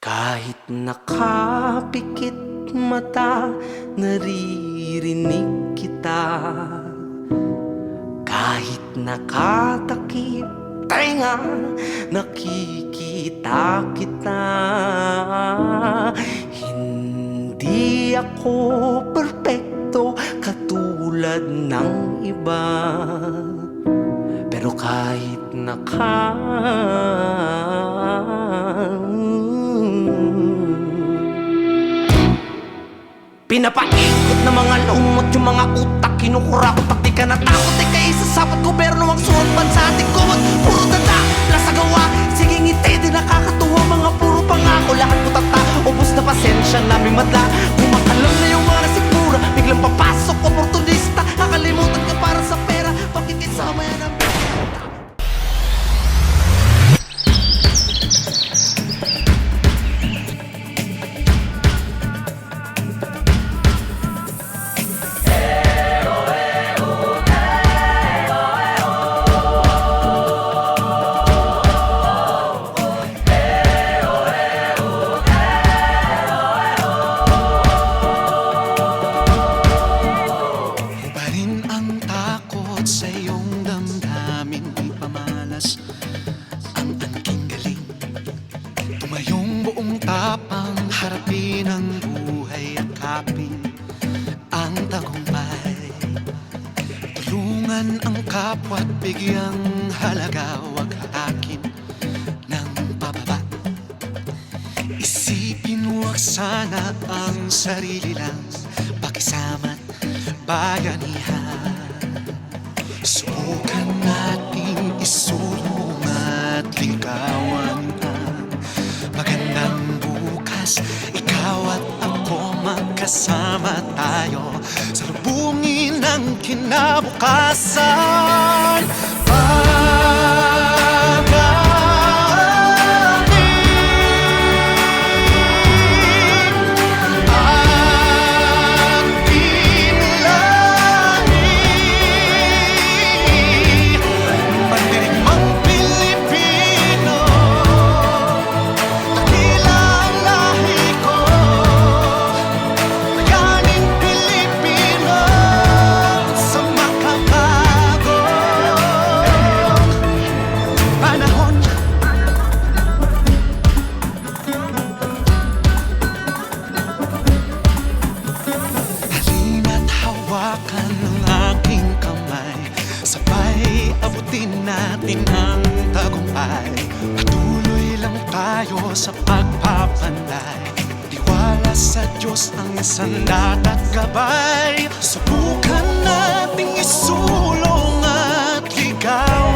Kahit nakapikit mata, naririnig kita. Kahit nakatakip tenga, nakikita kita. Hindi ako perpekto katulad ng iba, pero kahit pinapaikot na mga lumot yung mga utak, kinukurakot pag di ka natakot. Ika'y isasapot gobyerno ang suot bansa ating kumot. Puro tanda, nasa gawa, sige ngiti di nakakatuwa. Mga puro pangako, lahat putata, ubos na pasensya naming madla. Kumakalam na yung mga nasikmura, biglang papasok oportunista. Nakalimutan ka para sa pera, pakikisama yan ang sa iyong damdamin, di pamalas ang angking galing. Tumayong buong tapang, harapin ang buhay, akapin ang tagumpay. Tulungan ang kapwa't bigyang halaga, wag haakin ng pababa. Isipin wag sana ang sarili lang, pakisama't bayanihan. Subukan natin isulong at ligawan ang magandang bukas. Ikaw at ako magkasama tayo, salubungin ang kinabukasan. Hawakan ng aking kamay, sabay abutin natin ang tagumpay. Patuloy lang tayo sa pagpapanday, tiwala sa Diyos ang sandat at gabay. Subukan nating isulong at ligaw